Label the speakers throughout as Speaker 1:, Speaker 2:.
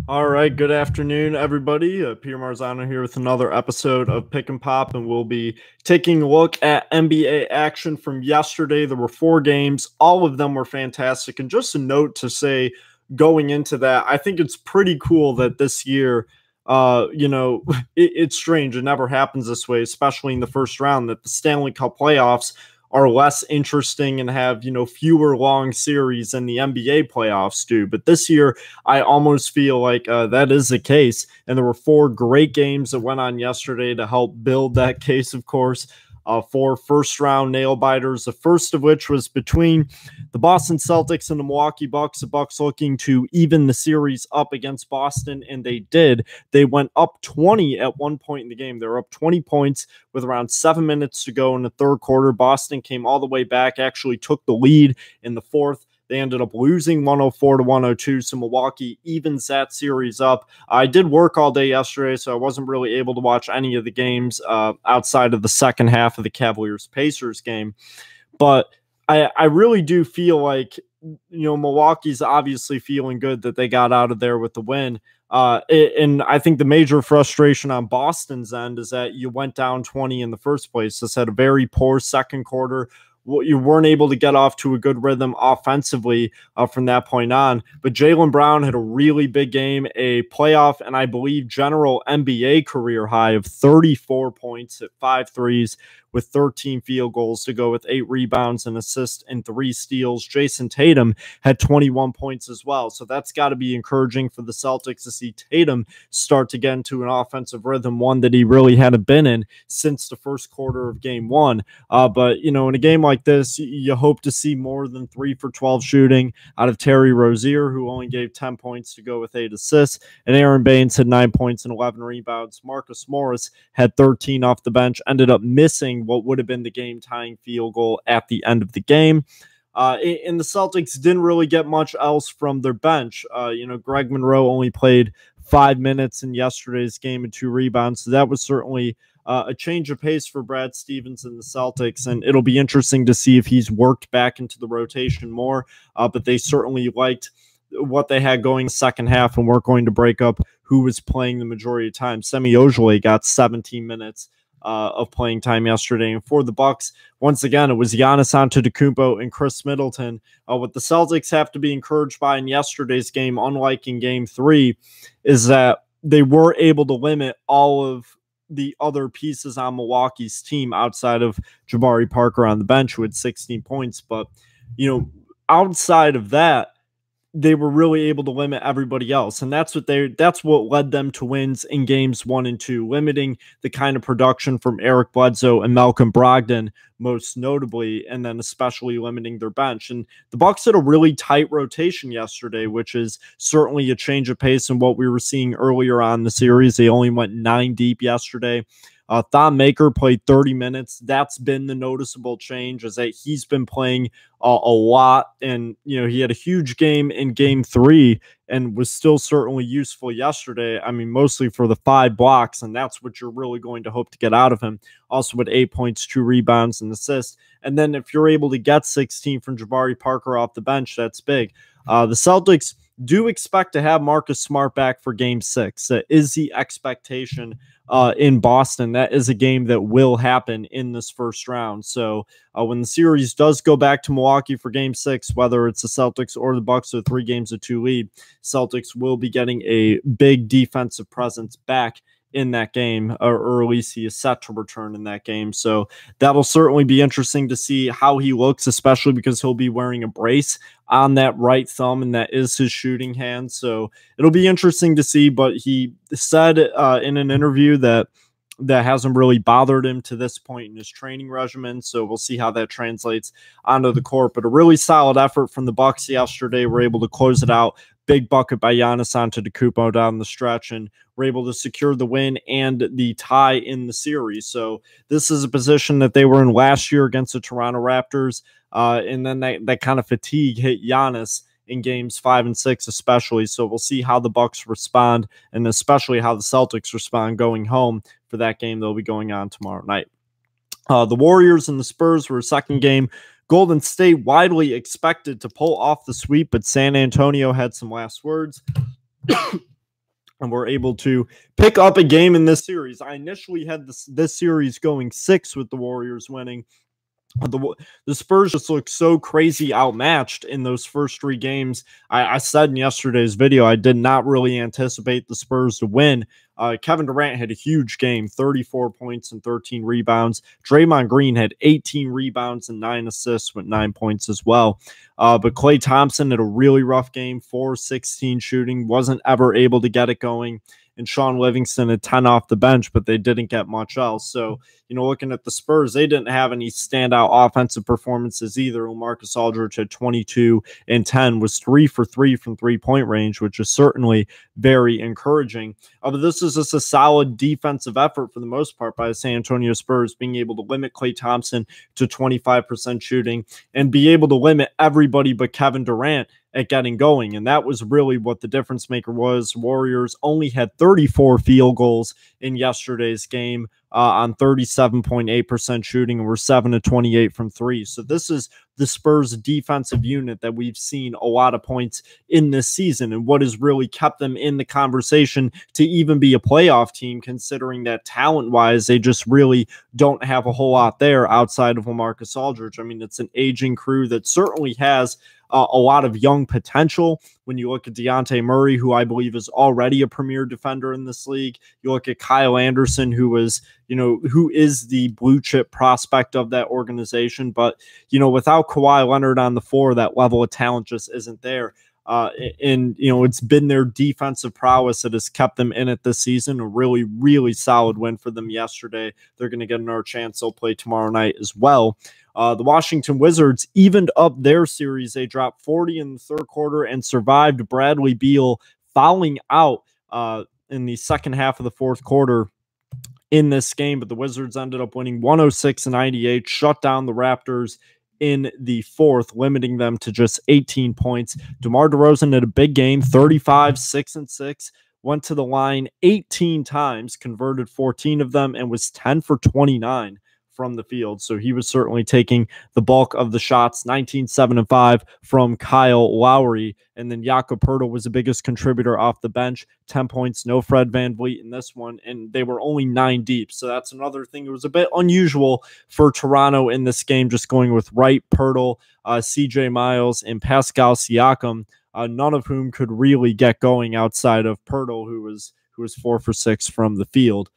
Speaker 1: All right, good afternoon, everybody. Peter Marzano here with another episode of Pick and Pop, and we'll be taking a look at NBA action from yesterday. There were 4 games, all of them were fantastic. And just a note to say going into that, I think it's pretty cool that this year, it's strange. It never happens this way, especially in the first round, that the Stanley Cup playoffs are less interesting and have, fewer long series than the NBA playoffs do. But this year, I almost feel like that is the case. And there were 4 great games that went on yesterday to help build that case, of course. 4 first-round nail-biters, the first of which was between the Boston Celtics and the Milwaukee Bucks. The Bucks looking to even the series up against Boston, and they did. They went up 20 at one point in the game. They were up 20 points with around 7 minutes to go in the third quarter. Boston came all the way back, actually took the lead in the fourth. They ended up losing 104-102, so Milwaukee evens that series up. I did work all day yesterday, so I wasn't really able to watch any of the games outside of the second half of the Cavaliers-Pacers game. But I really do feel like, Milwaukee's obviously feeling good that they got out of there with the win. And I think the major frustration on Boston's end is that you went down 20 in the first place. This had a very poor second quarter. You weren't able to get off to a good rhythm offensively from that point on. But Jaylen Brown had a really big game, a playoff, and I believe general NBA career high of 34 points at 5 threes with 13 field goals to go with 8 rebounds, and assists, and 3 steals. Jason Tatum had 21 points as well. So that's got to be encouraging for the Celtics to see Tatum start to get into an offensive rhythm, one that he really hadn't been in since the first quarter of game 1. But, in a game like this, you hope to see more than 3 for 12 shooting out of Terry Rozier, who only gave 10 points to go with 8 assists, and Aaron Baines had 9 points and 11 rebounds. Marcus Morris had 13 off the bench, ended up missing what would have been the game-tying field goal at the end of the game. And the Celtics didn't really get much else from their bench. Greg Monroe only played 5 minutes in yesterday's game and 2 rebounds, so that was certainly a change of pace for Brad Stevens and the Celtics, and it'll be interesting to see if he's worked back into the rotation more, but they certainly liked what they had going in the second half and weren't going to break up who was playing the majority of time. Semi Ojeleye got 17 minutes of playing time yesterday. And for the Bucks, once again, it was Giannis Antetokounmpo and Chris Middleton. What the Celtics have to be encouraged by in yesterday's game, unlike in game 3, is that they were able to limit all of the other pieces on Milwaukee's team outside of Jabari Parker on the bench, who had 16 points. But, outside of that, they were really able to limit everybody else. And that's what led them to wins in games 1 and 2, limiting the kind of production from Eric Bledsoe and Malcolm Brogdon, most notably, and then especially limiting their bench. And the Bucks had a really tight rotation yesterday, which is certainly a change of pace in what we were seeing earlier on in the series. They only went 9 deep yesterday. Thon Maker played 30 minutes. That's been the noticeable change, is that he's been playing a lot. And, he had a huge game in game 3 and was still certainly useful yesterday. I mean, mostly for the 5 blocks, and that's what you're really going to hope to get out of him. Also with 8 points, 2 rebounds, and assists. And then if you're able to get 16 from Jabari Parker off the bench, that's big. The Celtics do expect to have Marcus Smart back for game 6. That is the expectation in Boston. That is a game that will happen in this first round. So when the series does go back to Milwaukee for game 6, whether it's the Celtics or the Bucks with 3 games of 2 lead, Celtics will be getting a big defensive presence back in that game, or at least he is set to return in that game. So that'll certainly be interesting to see how he looks, especially because he'll be wearing a brace on that right thumb, and that is his shooting hand. So it'll be interesting to see, but he said in an interview that hasn't really bothered him to this point in his training regimen. So we'll see how that translates onto the court. But a really solid effort from the Bucks yesterday. We're able to close it out. Big bucket by Giannis Antetokounmpo down the stretch, and we're able to secure the win and the tie in the series. So this is a position that they were in last year against the Toronto Raptors, and then that kind of fatigue hit Giannis in games 5 and 6 especially. So we'll see how the Bucks respond, and especially how the Celtics respond going home for that game that'll be going on tomorrow night. The Warriors and the Spurs were a second game. Golden State widely expected to pull off the sweep, but San Antonio had some last words. and we're able to pick up a game in this series. I initially had this series going 6 with the Warriors winning. The Spurs just look so crazy outmatched in those first 3 games. I said in yesterday's video, I did not really anticipate the Spurs to win. Kevin Durant had a huge game, 34 points and 13 rebounds. Draymond Green had 18 rebounds and 9 assists with 9 points as well. But Klay Thompson had a really rough game, 4-16 shooting, wasn't ever able to get it going. And Sean Livingston had 10 off the bench, but they didn't get much else. So, looking at the Spurs, they didn't have any standout offensive performances either. LaMarcus Aldridge had 22 and 10, was 3 for 3 from three-point range, which is certainly very encouraging. But this is just a solid defensive effort for the most part by the San Antonio Spurs, being able to limit Klay Thompson to 25% shooting and be able to limit everybody but Kevin Durant at getting going. And that was really what the difference maker was. Warriors only had 34 field goals in yesterday's game on 37.8% shooting, and were 7-28 from 3. So this is the Spurs defensive unit that we've seen a lot of points in this season, and what has really kept them in the conversation to even be a playoff team, considering that talent-wise, they just really don't have a whole lot there outside of LaMarcus Aldridge. I mean, it's an aging crew that certainly has a lot of young potential. When you look at Dejounte Murray, who I believe is already a premier defender in this league, you look at Kyle Anderson, who is the blue chip prospect of that organization. But, without Kawhi Leonard on the floor, that level of talent just isn't there. It's been their defensive prowess that has kept them in it this season. A really, really solid win for them yesterday. They're going to get another chance. They'll play tomorrow night as well. The Washington Wizards evened up their series. They dropped 40 in the third quarter and survived Bradley Beal fouling out in the second half of the fourth quarter in this game. But the Wizards ended up winning 106-98, shut down the Raptors in the fourth, limiting them to just 18 points. DeMar DeRozan had a big game, 35, 6 and 6, went to the line 18 times, converted 14 of them, and was 10 for 29 from the field. So he was certainly taking the bulk of the shots. 19, 7 and 5 from Kyle Lowry. And then Jakob Poeltl was the biggest contributor off the bench, 10 points, no Fred VanVleet in this one, and they were only 9 deep. So that's another thing. It was a bit unusual for Toronto in this game, just going with Wright, Poeltl, CJ Miles, and Pascal Siakam, none of whom could really get going outside of Poeltl, who was 4 for 6 from the field.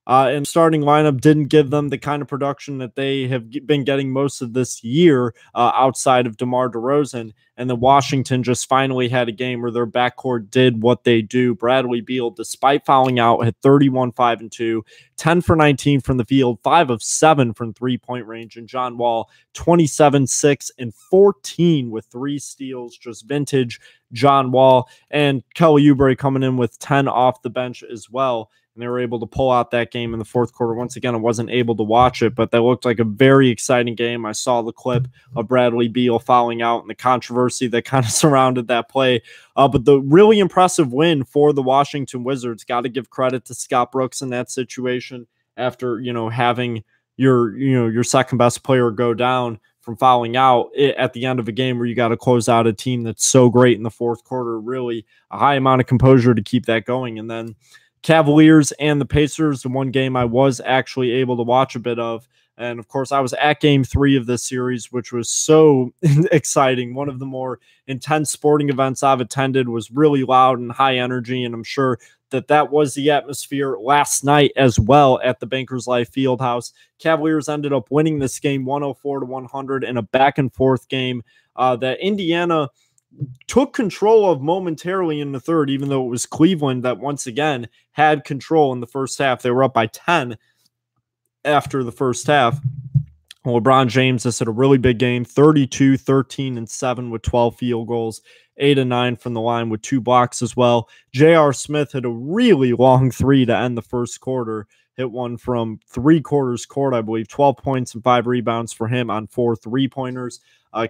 Speaker 1: And starting lineup didn't give them the kind of production that they have been getting most of this year outside of DeMar DeRozan. And then Washington just finally had a game where their backcourt did what they do. Bradley Beal, despite fouling out, had 31, 5 and 2, 10 for 19 from the field, 5 of 7 from three-point range. And John Wall, 27, 6 and 14 with 3 steals, just vintage John Wall. And Kelly Oubre coming in with 10 off the bench as well. And they were able to pull out that game in the fourth quarter. Once again, I wasn't able to watch it, but that looked like a very exciting game. I saw the clip of Bradley Beal fouling out and the controversy that kind of surrounded that play. But the really impressive win for the Washington Wizards, got to give credit to Scott Brooks in that situation after, having your second best player go down from fouling out at the end of a game where you got to close out a team that's so great in the fourth quarter. Really a high amount of composure to keep that going. And then Cavaliers and the Pacers, the one game I was actually able to watch a bit of. And of course, I was at game 3 of this series, which was so exciting. One of the more intense sporting events I've attended, was really loud and high energy. And I'm sure that was the atmosphere last night as well at the Bankers Life Fieldhouse. Cavaliers ended up winning this game 104-100 in a back and forth game that Indiana took control of momentarily in the third, even though it was Cleveland that once again had control in the first half. They were up by 10 after the first half. LeBron James has had a really big game, 32, 13, and 7 with 12 field goals, 8 and 9 from the line with 2 blocks as well. J.R. Smith had a really long 3 to end the first quarter. Hit one from 3/4 court, I believe, 12 points and 5 rebounds for him on 4 3-pointers.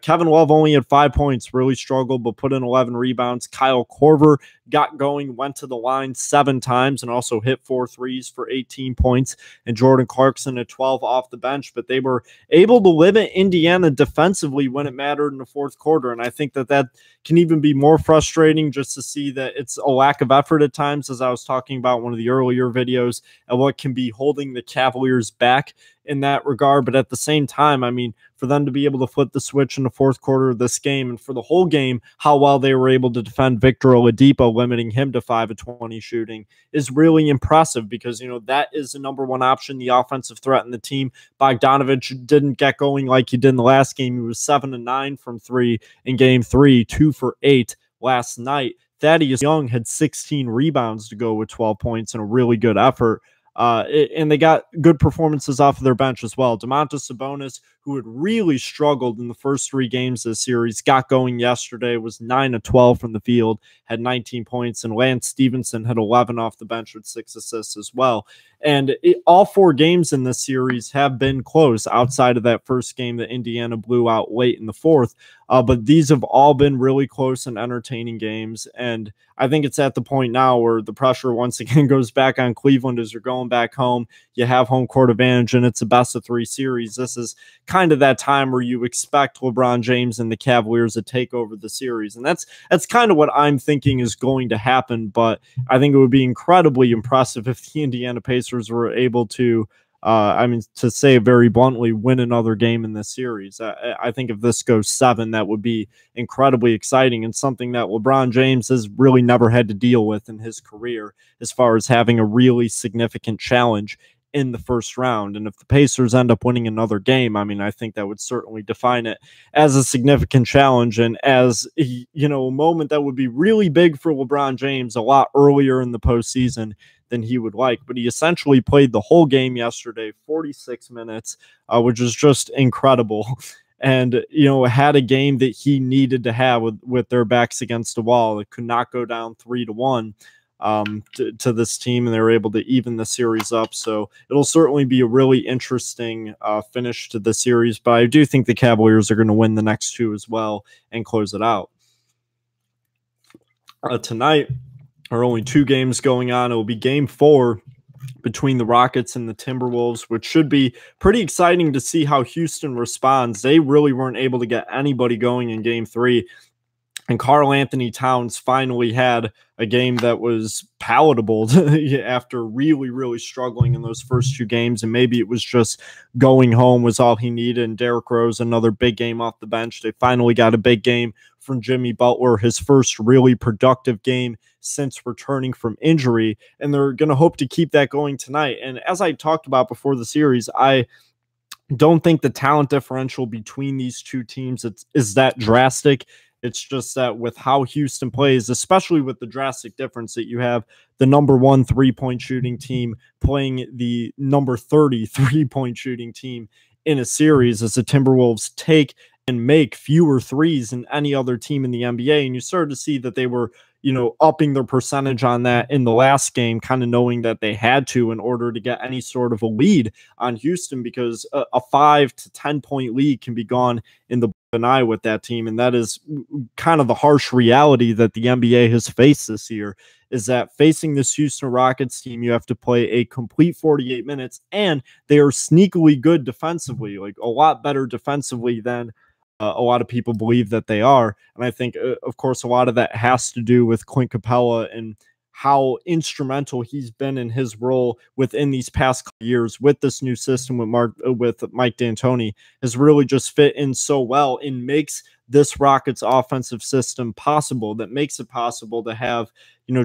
Speaker 1: Kevin Love only had 5 points, really struggled, but put in 11 rebounds. Kyle Korver got going, went to the line 7 times, and also hit 4 threes for 18 points. And Jordan Clarkson at 12 off the bench, but they were able to limit Indiana defensively when it mattered in the fourth quarter. And I think that can even be more frustrating just to see that it's a lack of effort at times, as I was talking about in one of the earlier videos, and what can be holding the Cavaliers back in that regard. But at the same time, I mean, for them to be able to flip the switch in the fourth quarter of this game and for the whole game, how well they were able to defend Victor Oladipo, limiting him to 5 of 20 shooting, is really impressive because, that is the number one option, the offensive threat in the team. Bogdanovich didn't get going like he did in the last game. He was 7 of 9 from 3 in game 3, 2 for 8 last night. Thaddeus Young had 16 rebounds to go with 12 points and a really good effort. And they got good performances off of their bench as well. Domantas Sabonis, who had really struggled in the first 3 games of the series, got going yesterday, was 9 of 12 from the field, had 19 points, and Lance Stevenson had 11 off the bench with 6 assists as well. And all 4 games in this series have been close outside of that first game that Indiana blew out late in the fourth. But these have all been really close and entertaining games. And I think it's at the point now where the pressure once again goes back on Cleveland as you're going back home. You have home court advantage, and it's a best of 3 series. This is kind of that time where you expect LeBron James and the Cavaliers to take over the series. And that's kind of what I'm thinking is going to happen. But I think it would be incredibly impressive if the Indiana Pacers were able to, to say it very bluntly, win another game in this series. I think if this goes 7, that would be incredibly exciting and something that LeBron James has really never had to deal with in his career as far as having a really significant challenge in the first round. And if the Pacers end up winning another game, I think that would certainly define it as a significant challenge and as, a moment that would be really big for LeBron James a lot earlier in the postseason than he would like. But he essentially played the whole game yesterday, 46 minutes, which is just incredible. And, had a game that he needed to have with their backs against the wall. It could not go down 3-1. To this team, and they were able to even the series up. So it'll certainly be a really interesting finish to the series, but I do think the Cavaliers are going to win the next 2 as well and close it out. Tonight are only 2 games going on. It will be game 4 between the Rockets and the Timberwolves, which should be pretty exciting to see how Houston responds. They really weren't able to get anybody going in game 3. And Karl Anthony Towns finally had a game that was palatable after really, really struggling in those first 2 games. And maybe it was just going home was all he needed. And Derrick Rose, another big game off the bench. They finally got a big game from Jimmy Butler, his first really productive game since returning from injury. And they're going to hope to keep that going tonight. And as I talked about before the series, I don't think the talent differential between these 2 teams is that drastic. It's just that with how Houston plays, especially with the drastic difference that you have the number 1 3-point shooting team playing the number 30 3-point shooting team in a series, as the Timberwolves take and make fewer threes than any other team in the NBA. And you started to see that they were, upping their percentage on that in the last game, kind of knowing that they had to in order to get any sort of a lead on Houston, because a 5 to 10 point lead can be gone in the eye with that team. And that is kind of the harsh reality that the NBA has faced this year, is that facing this Houston Rockets team, you have to play a complete 48 minutes, and they are sneakily good defensively, like a lot better defensively than a lot of people believe that they are. And I think, of course, a lot of that has to do with Clint Capella and how instrumental he's been in his role within these past couple years with this new system with Mike D'Antoni, has really just fit in so well and makes this Rockets offensive system possible, that makes it possible to have,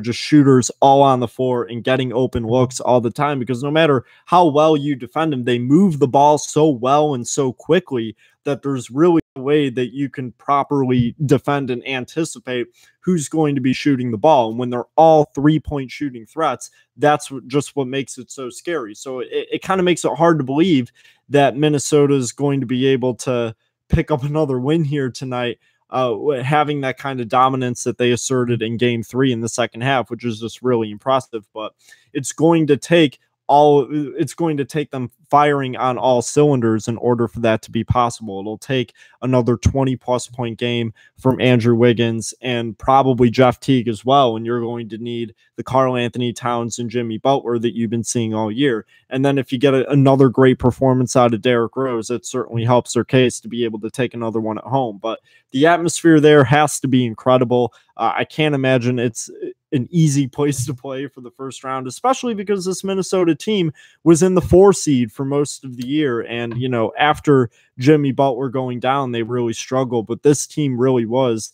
Speaker 1: just shooters all on the floor and getting open looks all the time, because no matter how well you defend them, they move the ball so well and so quickly that there's really a way that you can properly defend and anticipate who's going to be shooting the ball. And when they're all 3-point shooting threats, that's just what makes it so scary. So it kind of makes it hard to believe that Minnesota is going to be able to pick up another win here tonight, having that kind of dominance that they asserted in game 3 in the second half, which is just really impressive. But it's going to take it's going to take them firing on all cylinders in order for that to be possible. It'll take another 20+ point game from Andrew Wiggins and probably Jeff Teague as well. And you're going to need the Karl-Anthony Towns and Jimmy Butler that you've been seeing all year. And then if you get another great performance out of Derrick Rose, it certainly helps their case to be able to take another one at home. But the atmosphere there has to be incredible. I can't imagine it's an easy place to play for the first round, especially because this Minnesota team was in the 4 seed for most of the year. And, you know, after Jimmy Butler going down, they really struggled. But this team really was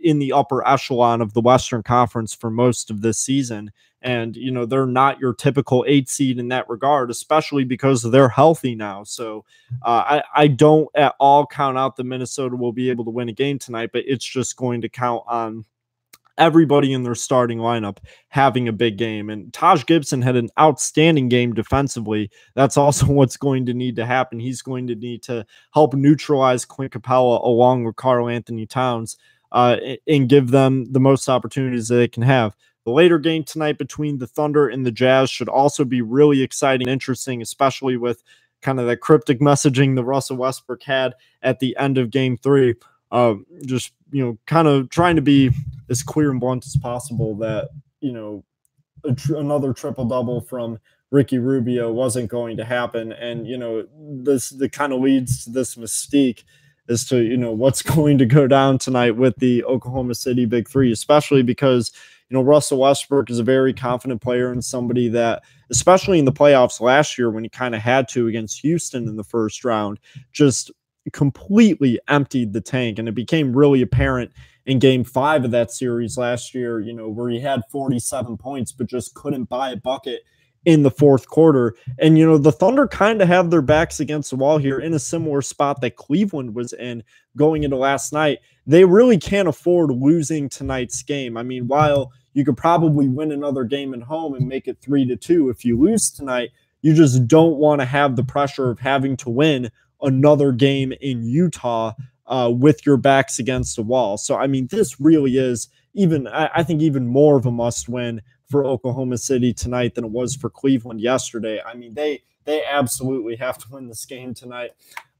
Speaker 1: in the upper echelon of the Western Conference for most of this season. And, you know, they're not your typical 8 seed in that regard, especially because they're healthy now. So I don't at all count out that Minnesota will be able to win a game tonight, but it's just going to count on everybody in their starting lineup having a big game. And Taj Gibson had an outstanding game defensively. That's also what's going to need to happen. He's going to need to help neutralize Clint Capella along with Karl-Anthony Towns and give them the most opportunities that they can have. The later game tonight between the Thunder and the Jazz should also be really exciting and interesting, especially with kind of that cryptic messaging that Russell Westbrook had at the end of Game 3. Just, you know, kind of trying to be as clear and blunt as possible that, you know, another triple-double from Ricky Rubio wasn't going to happen. And, you know, that kind of leads to this mystique as to, you know, what's going to go down tonight with the Oklahoma City Big Three, especially because, you know, Russell Westbrook is a very confident player and somebody that, especially in the playoffs last year when he kind of had to against Houston in the first round, just completely emptied the tank. And it became really apparent in Game 5 of that series last year, you know, where he had 47 points but just couldn't buy a bucket in the fourth quarter. And, you know, the Thunder kind of have their backs against the wall here in a similar spot that Cleveland was in going into last night. They really can't afford losing tonight's game. I mean, while you could probably win another game at home and make it 3-2, if you lose tonight, you just don't want to have the pressure of having to win another game in Utah with your backs against the wall. So, I mean, this really is I think even more of a must win for Oklahoma City tonight than it was for Cleveland yesterday. I mean, they absolutely have to win this game tonight.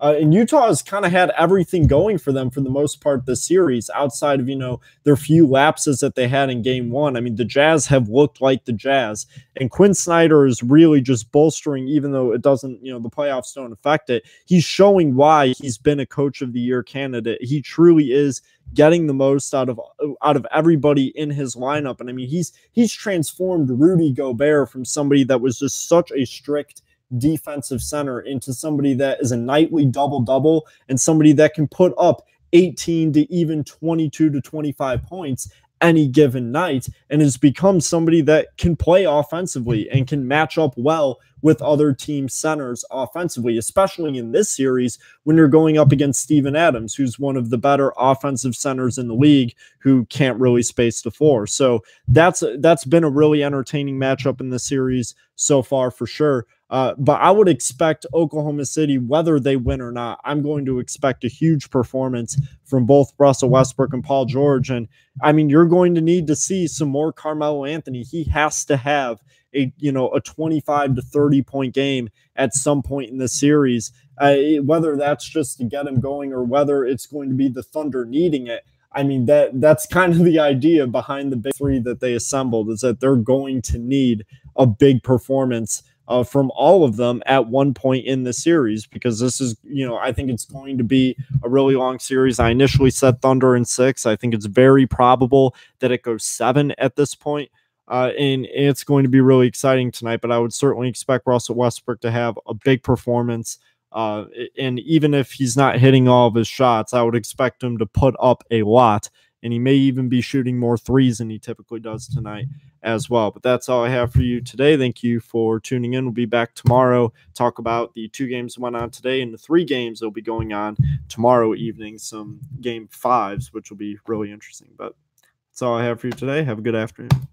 Speaker 1: And Utah has kind of had everything going for them for the most part this series, outside of, you know, their few lapses that they had in Game 1. I mean, the Jazz have looked like the Jazz, and Quinn Snyder is really just bolstering, even though it doesn't, you know, the playoffs don't affect it. He's showing why he's been a Coach of the Year candidate. He truly is getting the most out of everybody in his lineup. And I mean, he's transformed Rudy Gobert from somebody that was just such a strict defensive center into somebody that is a nightly double-double and somebody that can put up 18 to even 22 to 25 points any given night, and has become somebody that can play offensively and can match up well with other team centers offensively, especially in this series when you're going up against Steven Adams, who's one of the better offensive centers in the league who can't really space the floor. So that's been a really entertaining matchup in the series so far for sure. But I would expect Oklahoma City, whether they win or not, I'm going to expect a huge performance from both Russell Westbrook and Paul George. And I mean, you're going to need to see some more Carmelo Anthony. He has to have a 25 to 30 point game at some point in the series, whether that's just to get him going or whether it's going to be the Thunder needing it. I mean, that's kind of the idea behind the Big Three that they assembled, is that they're going to need a big performance from all of them at one point in the series, because this is, I think it's going to be a really long series. I initially said Thunder in 6. I think it's very probable that it goes 7 at this point. And it's going to be really exciting tonight, but I would certainly expect Russell Westbrook to have a big performance. And even if he's not hitting all of his shots, I would expect him to put up a lot. And he may even be shooting more threes than he typically does tonight as well. But that's all I have for you today. Thank you for tuning in. We'll be back tomorrow, talk about the 2 games that went on today and the 3 games that will be going on tomorrow evening, some game 5s, which will be really interesting. But that's all I have for you today. Have a good afternoon.